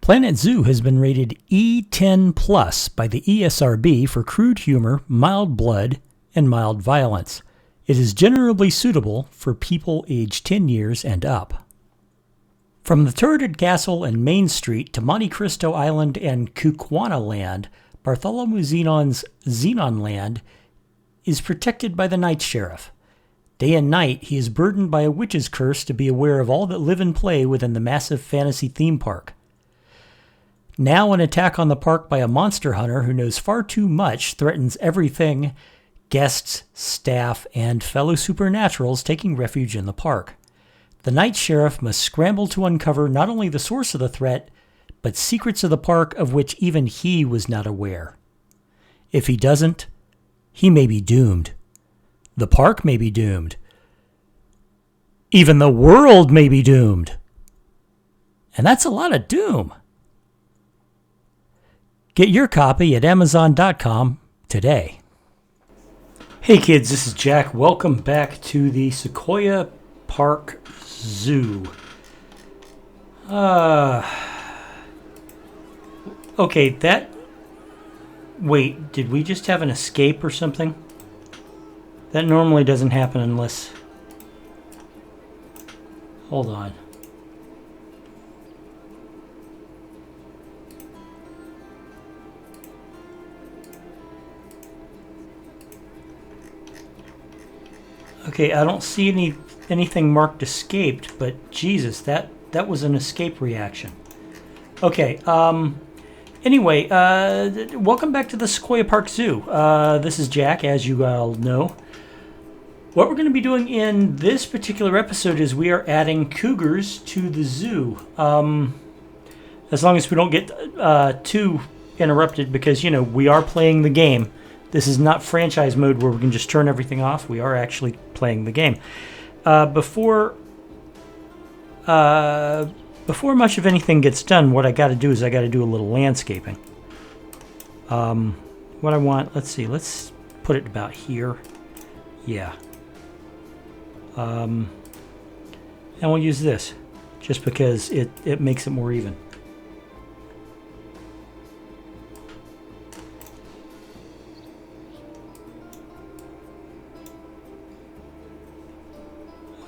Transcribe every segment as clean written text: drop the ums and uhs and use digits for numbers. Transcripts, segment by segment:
Planet Zoo has been rated E10 Plus by the ESRB for crude humor, mild blood, and mild violence. It is generally suitable for people aged 10 years and up. From the turreted castle and Main Street to Monte Cristo Island and Kukuana Land, Bartholomew Zenon's Zenon Land is protected by the Night Sheriff. Day and night, he is burdened by a witch's curse to be aware of all that live and play within the massive fantasy theme park. Now an attack on the park by a monster hunter who knows far too much threatens everything, guests, staff, and fellow supernaturals taking refuge in the park. The Night Sheriff must scramble to uncover not only the source of the threat, but secrets of the park of which even he was not aware. If he doesn't, he may be doomed. The park may be doomed. Even the world may be doomed. And that's a lot of doom. Get your copy at Amazon.com today. Hey kids, this is Jack. Welcome back to the Sequoia Park Zoo. Okay, wait, did we just have an escape or something? That normally doesn't happen unless... Hold on. Okay, I don't see anything marked escaped, but Jesus, that was an escape reaction. Okay, anyway, welcome back to the Sequoia Park Zoo. This is Jack, as you all know. What we're going to be doing in this particular episode is we are adding cougars to the zoo. As long as we don't get too interrupted, because, you know, we are playing the game. This is not franchise mode where we can just turn everything off. We are actually playing the game. Before much of anything gets done, what I got to do is I got to do a little landscaping. What I want, let's see, let's put it about here. Yeah. And we'll use this just because it makes it more even.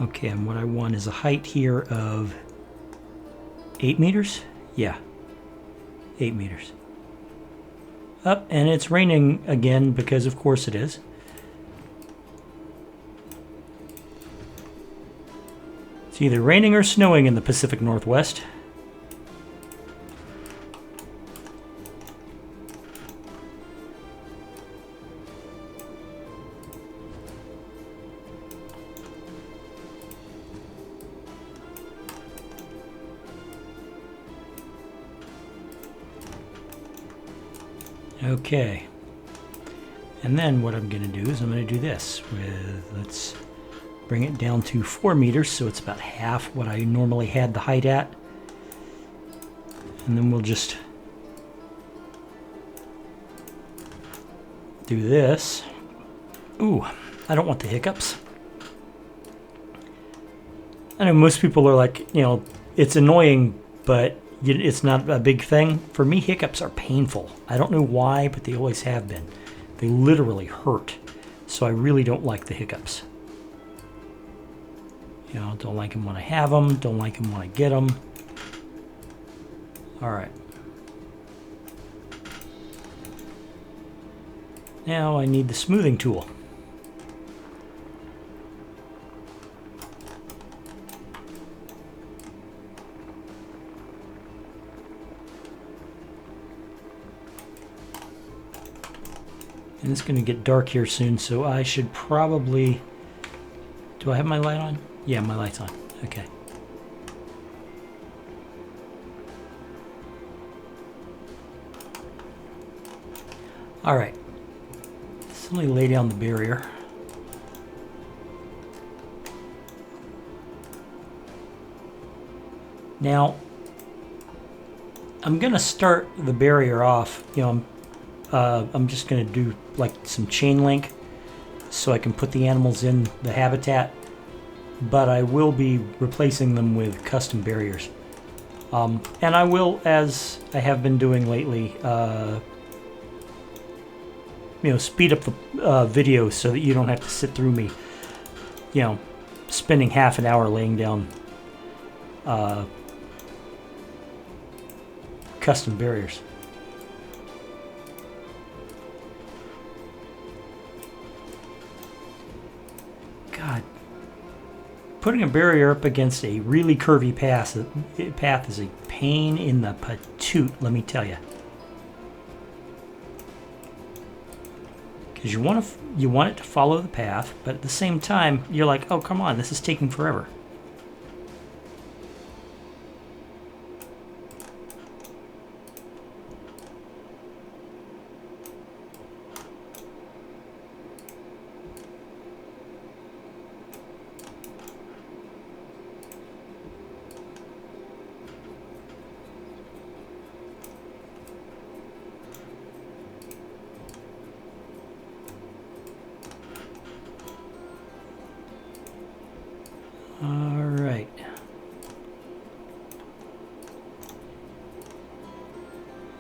Okay, and what I want is a height here of 8 meters? Yeah, 8 meters. Up, and it's raining again because of course it is. It's either raining or snowing in the Pacific Northwest. Okay, and then what I'm going to do is I'm going to do this with, let's bring it down to 4 meters, so it's about half what I normally had the height at. And then we'll just do this. Ooh, I don't want the hiccups. I know most people are like, you know, it's annoying, but it's not a big thing. For me, hiccups are painful. I don't know why, but they always have been. They literally hurt. So I really don't like the hiccups. You know, don't like them when I have them. Don't like them when I get them. All right. Now I need the smoothing tool. And it's going to get dark here soon, so I should probably... Do I have my light on? Yeah, my light's on. Okay. All right. So let me lay down the barrier. Now, I'm going to start the barrier off, you know, I'm just going to do like some chain link so I can put the animals in the habitat, but I will be replacing them with custom barriers. And I will, as I have been doing lately, speed up the video so that you don't have to sit through me, spending half an hour laying down custom barriers. God, putting a barrier up against a really curvy path is a pain in the patoot, let me tell you. Because you want it to follow the path, but at the same time, you're like, oh, come on, this is taking forever.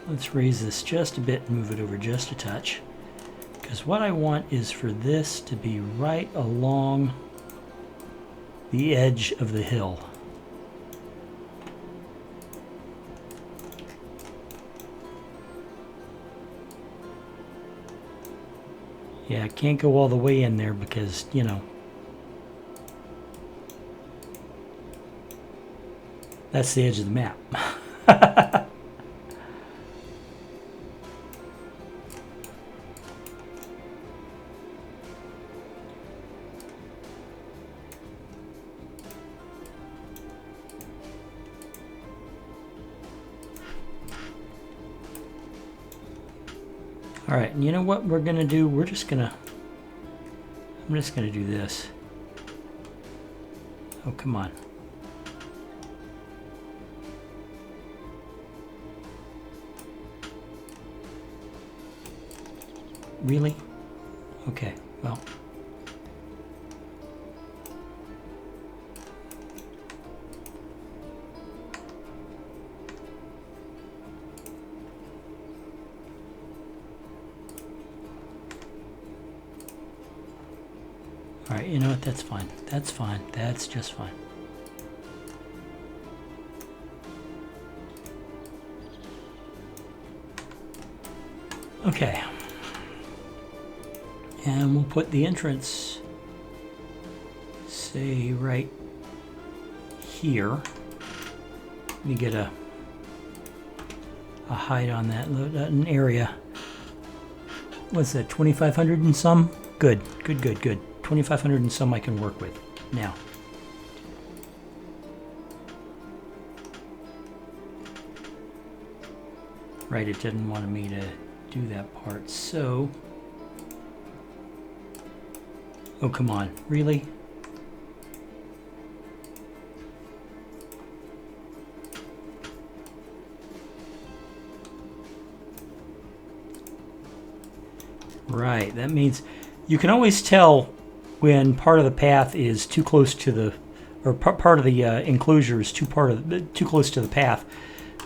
Let's raise this just a bit and move it over just a touch, because what I want is for this to be right along the edge of the hill. Yeah, I can't go all the way in there because, that's the edge of the map. All right, and you know what we're gonna do? I'm just gonna do this. Oh, come on. Really? Okay, well. All right, you know what? That's fine. That's fine. That's just fine. Okay. And we'll put the entrance, say, right here. Let me get a height on that, an area. What's that, 2,500 and some? Good, good, good, good. 2,500 and some I can work with now. Right, it didn't want me to do that part, so... Oh, come on, really? Right, that means you can always tell when part of the path is too close to the, or part of the enclosure is too close to the path,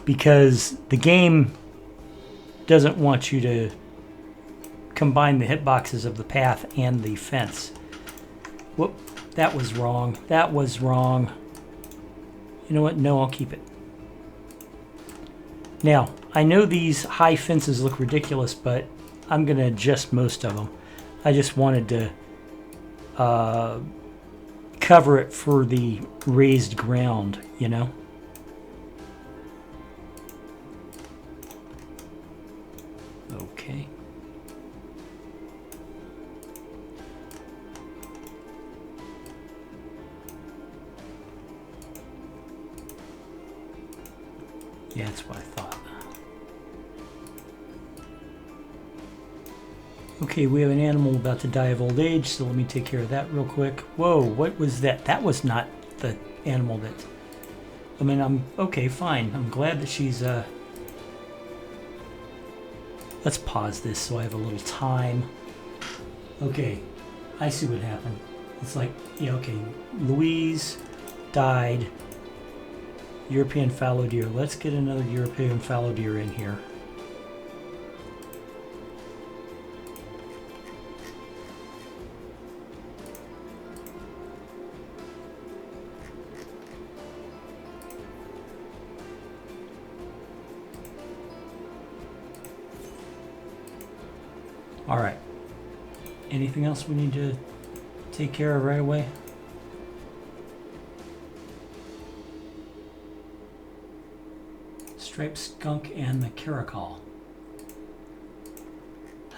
because the game doesn't want you to combine the hitboxes of the path and the fence. Whoop, that was wrong. That was wrong. You know what? No, I'll keep it. Now, I know these high fences look ridiculous, but I'm going to adjust most of them. I just wanted to cover it for the raised ground, you know? Okay. Yeah, that's what I thought. Okay, we have an animal about to die of old age, so let me take care of that real quick. Whoa, what was that? That was not the animal that... I mean, okay, fine. I'm glad that she's... Let's pause this so I have a little time. Okay, I see what happened. It's like, yeah, okay, Louise died European fallow deer. Let's get another European fallow deer in here. All right. Anything else we need to take care of right away? Striped skunk and the caracal.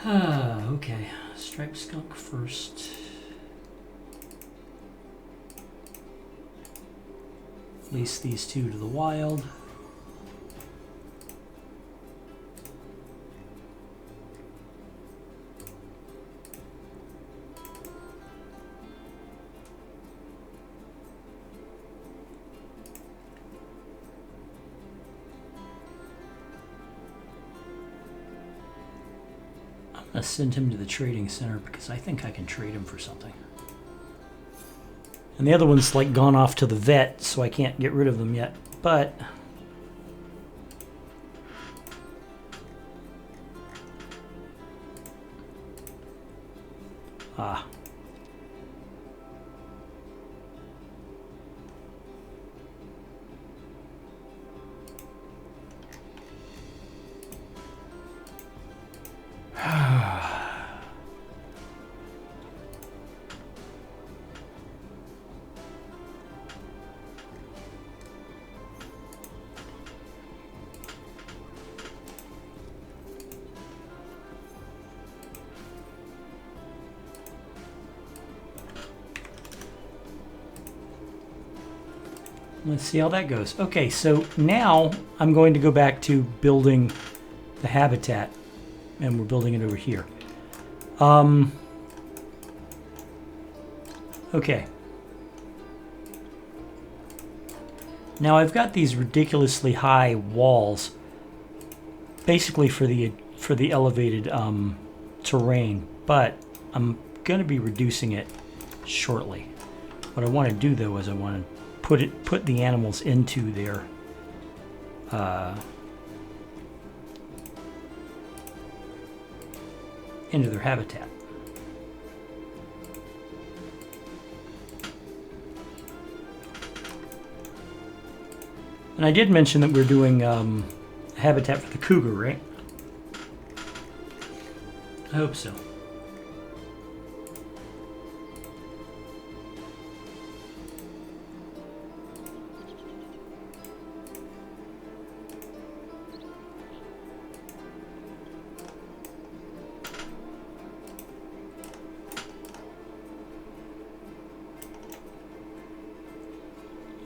Okay. Striped skunk first. Release these two to the wild. I'm gonna send him to the trading center because I think I can trade him for something. And the other one's like gone off to the vet, so I can't get rid of them yet. But let's see how that goes. Okay, so now I'm going to go back to building the habitat, and we're building it over here. Okay. Now I've got these ridiculously high walls, basically for the elevated terrain, but I'm going to be reducing it shortly. What I want to do though is I want to put the animals into their habitat. And I did mention that we're doing habitat for the cougar, right? I hope so.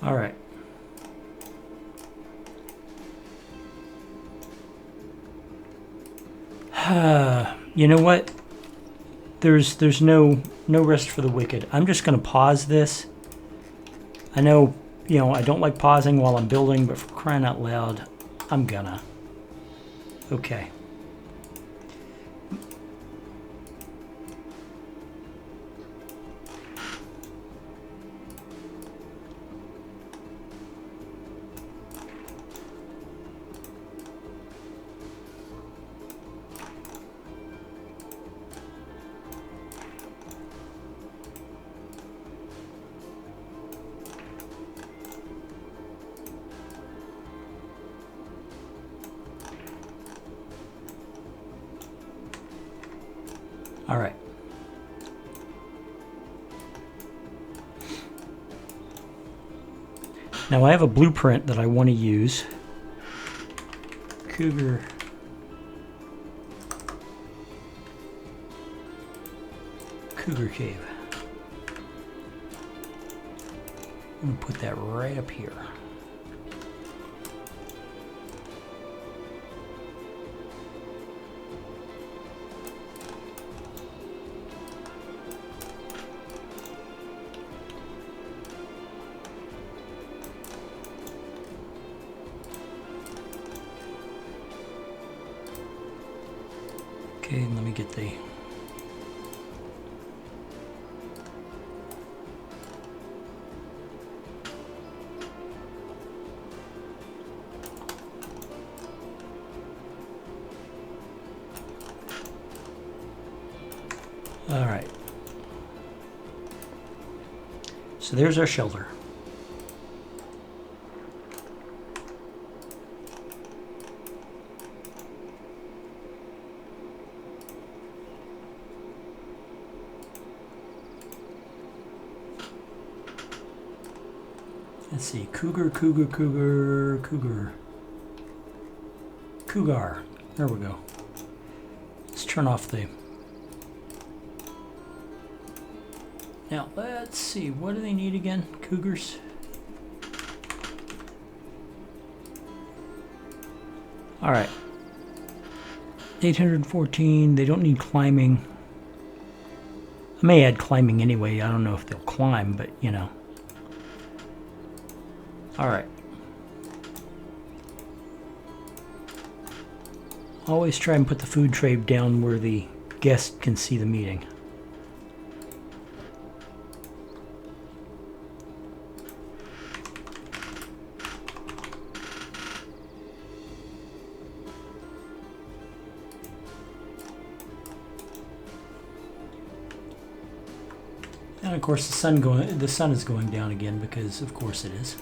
All right. You know what? There's no rest for the wicked. I'm just going to pause this. I know, I don't like pausing while I'm building, but for crying out loud, I'm gonna. Okay. All right. Now I have a blueprint that I want to use. Cougar. Cougar cave. I'm going to put that right up here. Okay, let me get the All right. So there's our shelter. Let's see, cougar. Cougar. There we go. Let's turn off the... Now, let's see, what do they need again? Cougars? All right. 814, they don't need climbing. I may add climbing anyway. I don't know if they'll climb, but you know. All right. Always try and put the food tray down where the guest can see the meeting. And of course the sun is going down again because of course it is.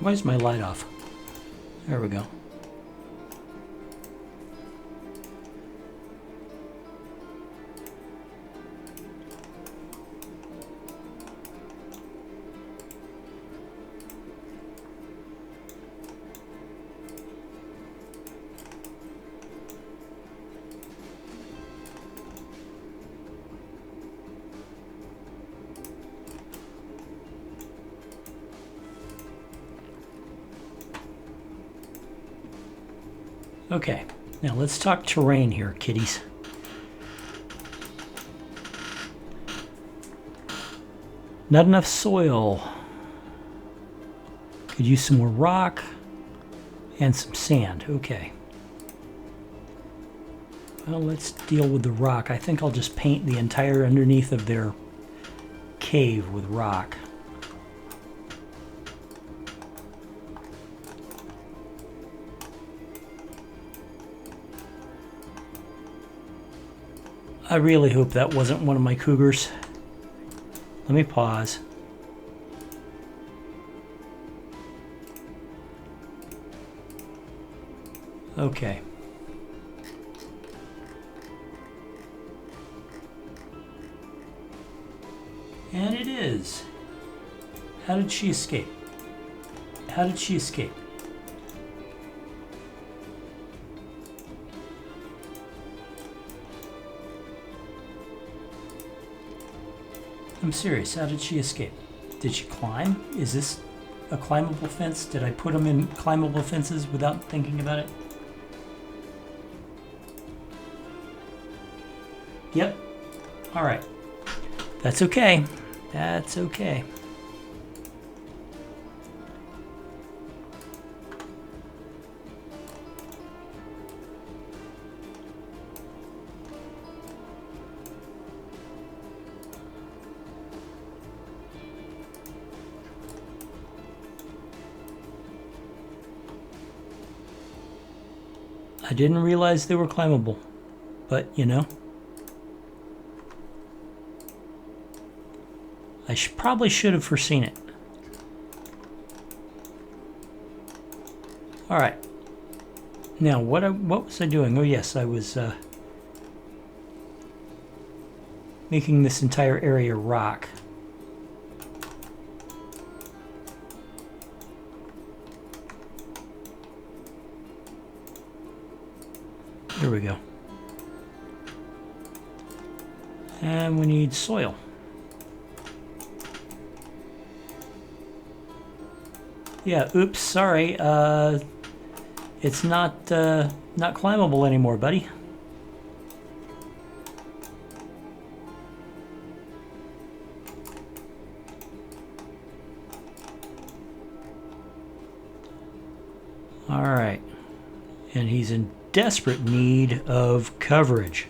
Why is my light off? There we go. Okay, now let's talk terrain here, kiddies. Not enough soil. Could use some more rock and some sand. Okay. Well, let's deal with the rock. I think I'll just paint the entire underneath of their cave with rock. I really hope that wasn't one of my cougars. Let me pause. Okay. And it is. How did she escape? How did she escape? I'm serious, how did she escape? Did she climb? Is this a climbable fence? Did I put them in climbable fences without thinking about it? Yep. All right. That's okay. That's okay. I didn't realize they were climbable, but you know, I probably should have foreseen it. All right. Now, what was I doing? Oh, yes, I was making this entire area rock. Here we go. And we need soil. Yeah, oops, sorry. It's not climbable anymore, buddy. All right. And he's in desperate need of coverage.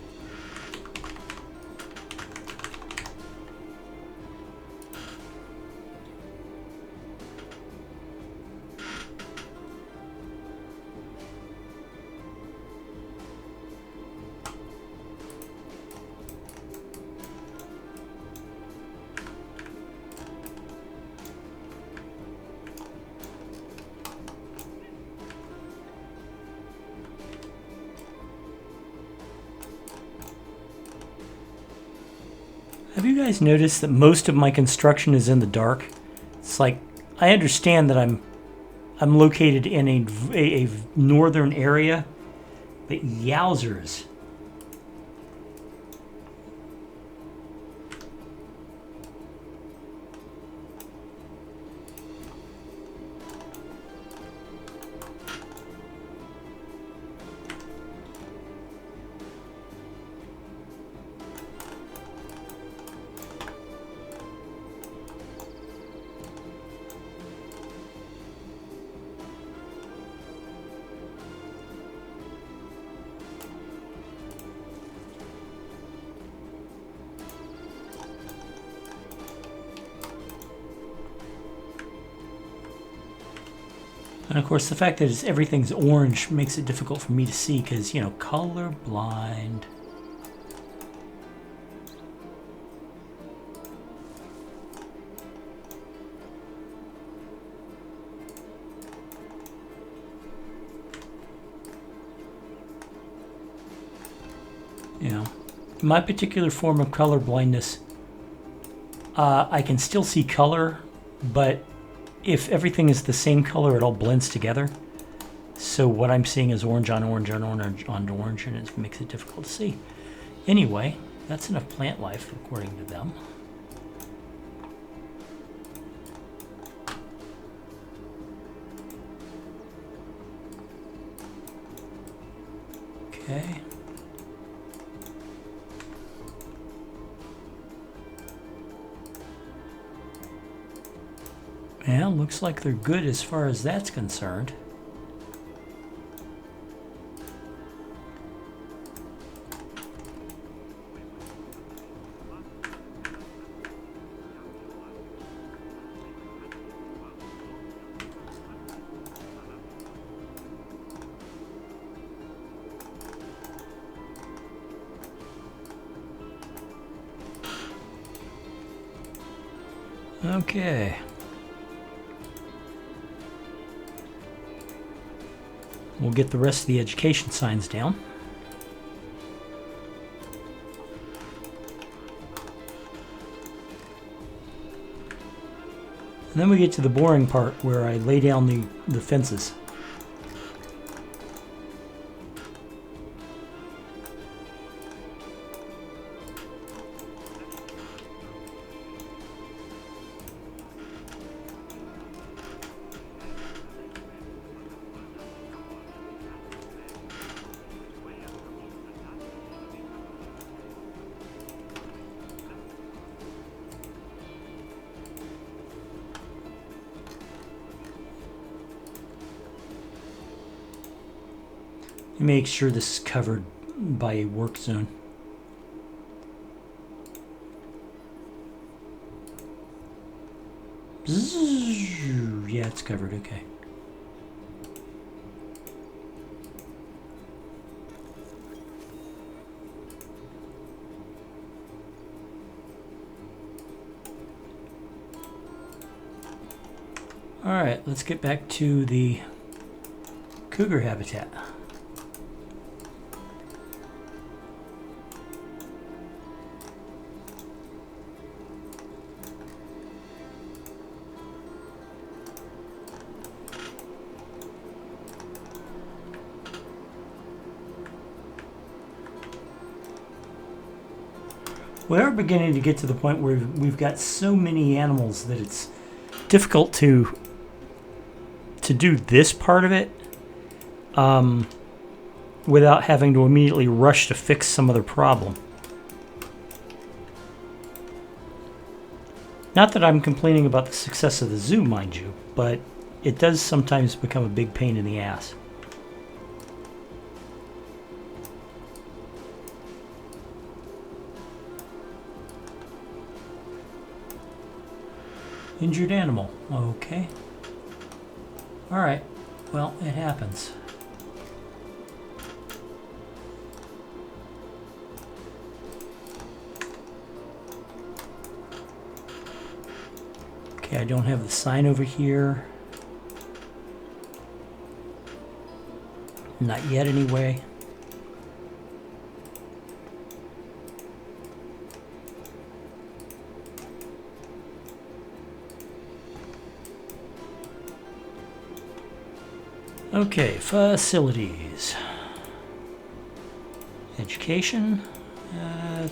Have you guys noticed that most of my construction is in the dark? It's like, I understand that I'm located in a northern area, but yowzers. And of course, the fact that everything's orange makes it difficult for me to see because, you know, color blind. You know, my particular form of color blindness, I can still see color, but if everything is the same color, it all blends together. So what I'm seeing is orange on orange on orange on orange, and it makes it difficult to see. Anyway, that's enough plant life, according to them. Okay. Well, looks like they're good as far as that's concerned. Okay. We'll get the rest of the education signs down. And then we get to the boring part where I lay down the fences. Make sure this is covered by a work zone. Yeah, it's covered, okay. All right, let's get back to the cougar habitat. We are beginning to get to the point where we've got so many animals that it's difficult to do this part of it without having to immediately rush to fix some other problem. Not that I'm complaining about the success of the zoo, mind you, but it does sometimes become a big pain in the ass. Injured animal. Okay. Alright. Well, it happens. Okay, I don't have the sign over here. Not yet, anyway. Okay, facilities. Education.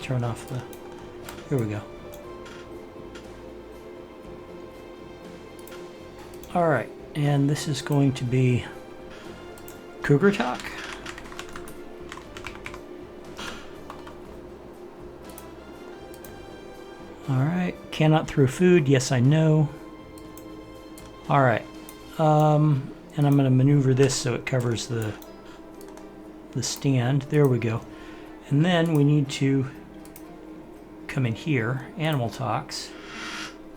Turn off the... Here we go. Alright, and this is going to be cougar talk. Alright, cannot throw food. Yes, I know. Alright. And I'm going to maneuver this so it covers the stand. There we go. And then we need to come in here. Animal talks.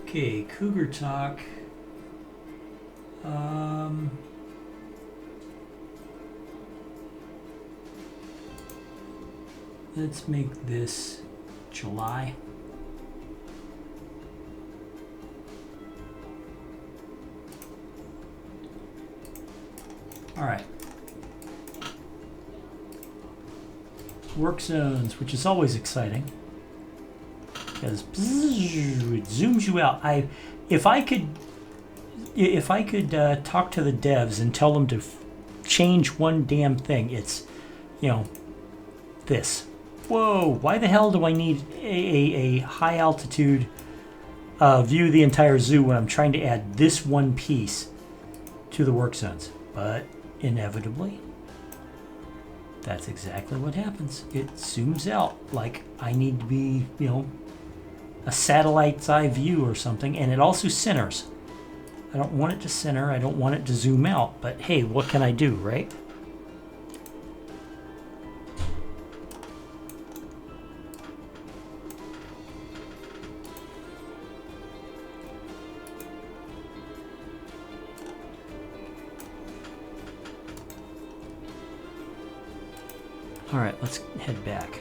Okay, cougar talk. Let's make this July. All right. Work zones, which is always exciting, because it zooms you out. If I could talk to the devs and tell them to change one damn thing, it's, you know, this. Whoa! Why the hell do I need a high altitude view of the entire zoo when I'm trying to add this one piece to the work zones? But inevitably, that's exactly what happens. It zooms out like I need to be, you know, a satellite's eye view or something, and it also centers. I don't want it to center, I don't want it to zoom out, but hey, what can I do, right? All right, let's head back.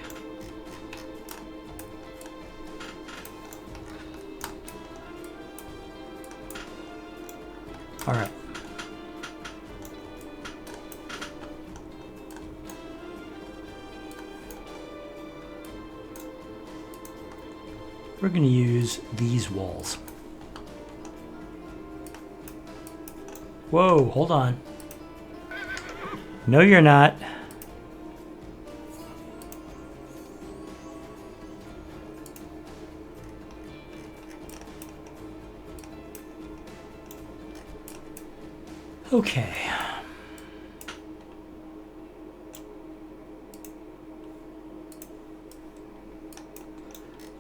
All right. We're going to use these walls. Whoa, hold on. No, you're not. Okay.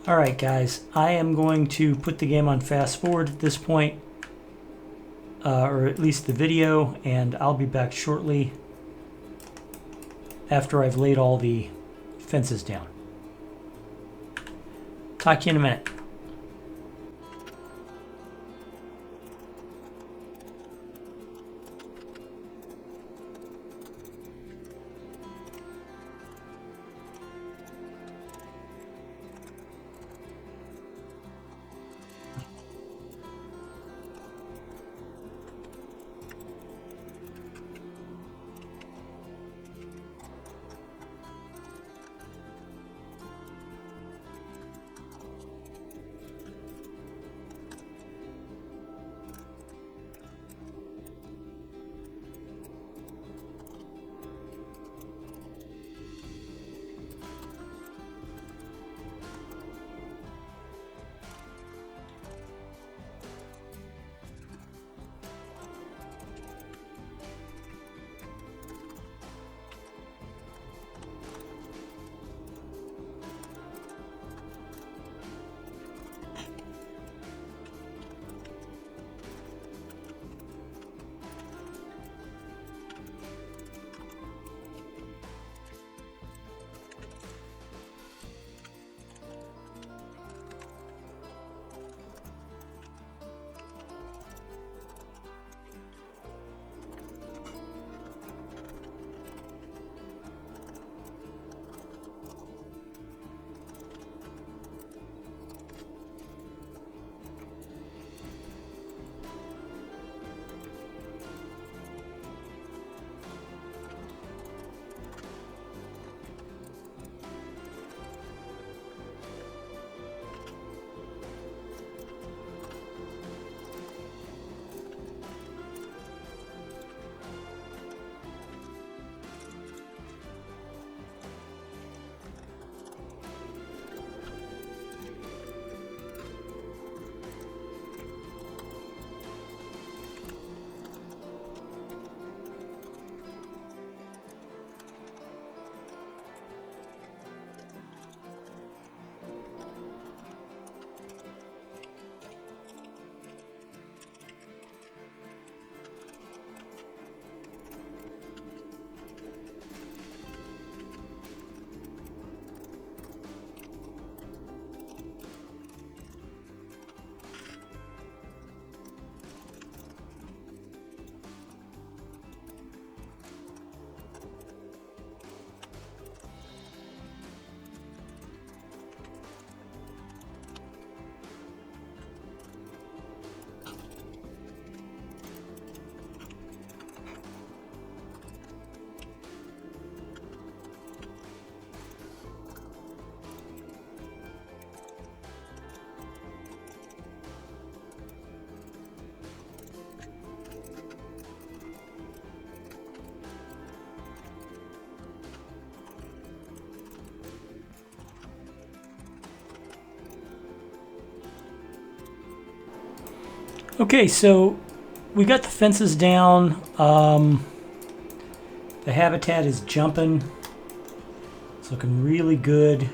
All right, guys, I am going to put the game on fast forward at this point, or at least the video, and I'll be back shortly after I've laid all the fences down. Talk to you in a minute. Okay, so we got the fences down. The habitat is jumping. It's looking really good.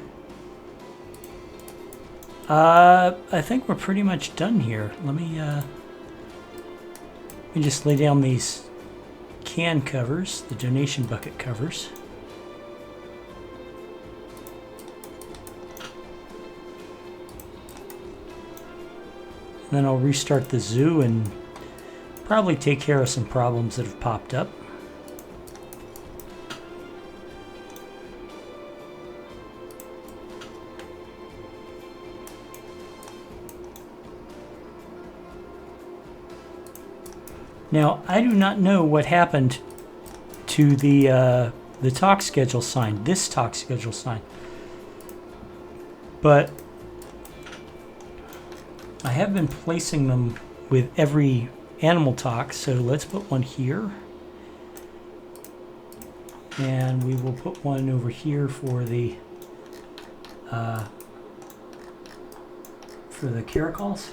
I think we're pretty much done here. Let me just lay down these can covers, the donation bucket covers. And then I'll restart the zoo and probably take care of some problems that have popped up. Now, I do not know what happened to the talk schedule sign, this talk schedule sign, but I have been placing them with every animal talk, so let's put one here, and we will put one over here for the caracals.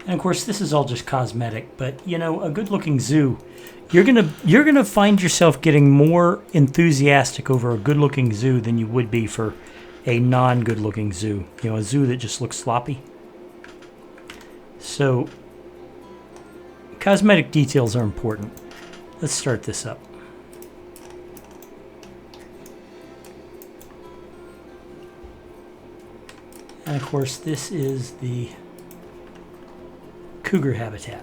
And of course, this is all just cosmetic, but you know, a good-looking zoo, you're gonna find yourself getting more enthusiastic over a good-looking zoo than you would be for a non-good-looking zoo. You know, a zoo that just looks sloppy. So, cosmetic details are important. Let's start this up. And of course, this is the cougar habitat.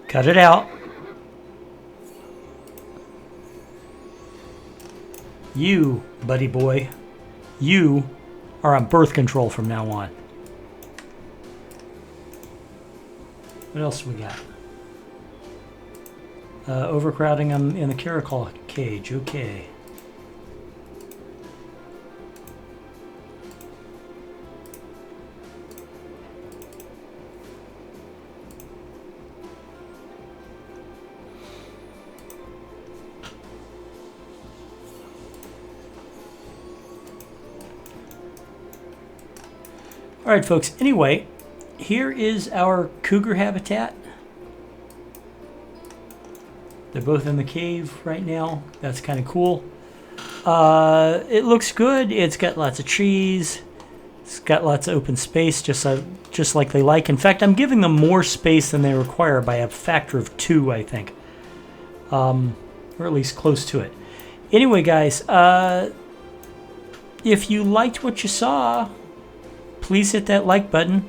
Cut it out. You, buddy boy, you are on birth control from now on. What else we got? Overcrowding in the caracal cage. Okay. All right, folks. Anyway, here is our cougar habitat. They're both in the cave right now. That's kind of cool. It looks good. It's got lots of trees. It's got lots of open space, just like they like. In fact, I'm giving them more space than they require by a factor of 2, I think. Or at least close to it. Anyway, guys, if you liked what you saw, please hit that like button.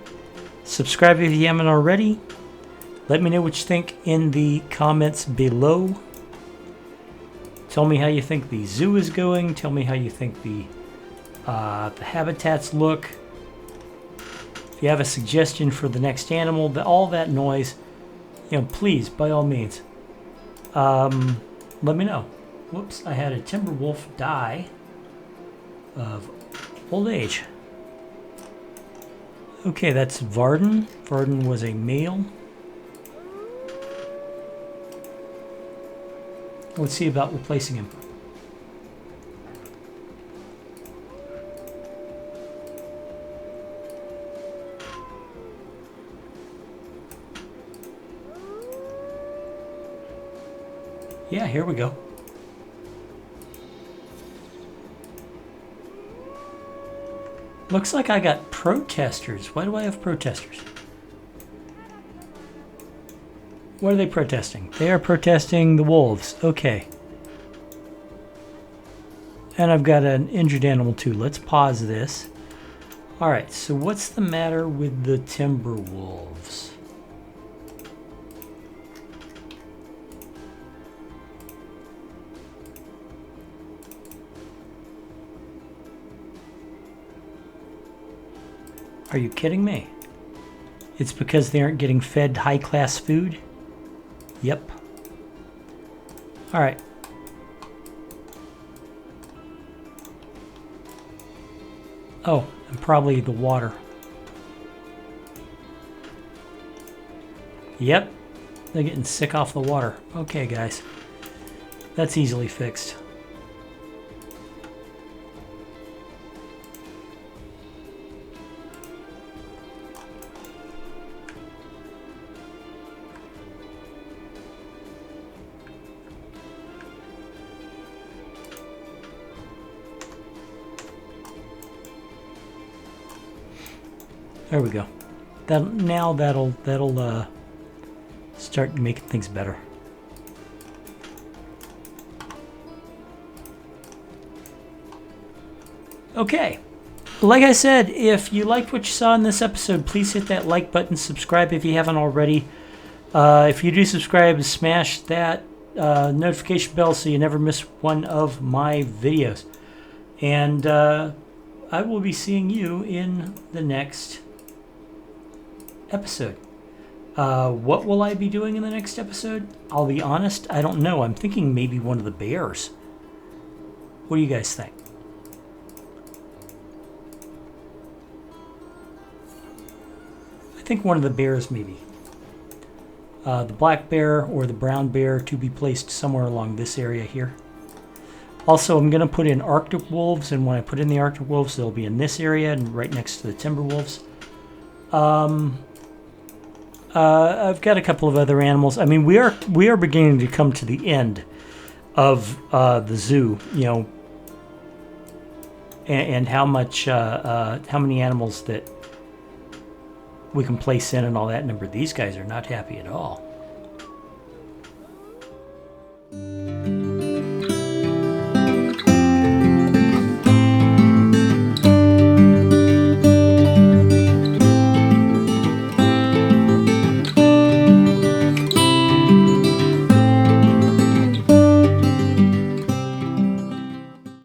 Subscribe if you haven't already. Let me know what you think in the comments below. Tell me how you think the zoo is going. Tell me how you think the habitats look. If you have a suggestion for the next animal, all that noise, you know, please, by all means, let me know. Whoops, I had a timber wolf die of old age. Okay, that's Varden. Varden was a male. Let's see about replacing him. Yeah, here we go. Looks like I got protesters. Why do I have protesters? What are they protesting? They are protesting the wolves. Okay. And I've got an injured animal too. Let's pause this. Alright, so what's the matter with the timber wolves? Are you kidding me? It's because they aren't getting fed high-class food? Yep. All right. Oh, and probably the water. Yep, they're getting sick off the water. Okay, guys. That's easily fixed. There we go. That'll start making things better. Okay. Like I said, if you liked what you saw in this episode, please hit that like button, subscribe if you haven't already. If you do subscribe, smash that notification bell so you never miss one of my videos. And I will be seeing you in the next episode. What will I be doing in the next episode? I'll be honest, I don't know. I'm thinking maybe one of the bears. What do you guys think? I think one of the bears maybe. The black bear or the brown bear to be placed somewhere along this area here. Also, I'm going to put in Arctic wolves, and when I put in the Arctic wolves, they'll be in this area and right next to the timber wolves. I've got a couple of other animals. I mean, we are beginning to come to the end of the zoo, you know, and how many animals that we can place in and all that number. These guys are not happy at all.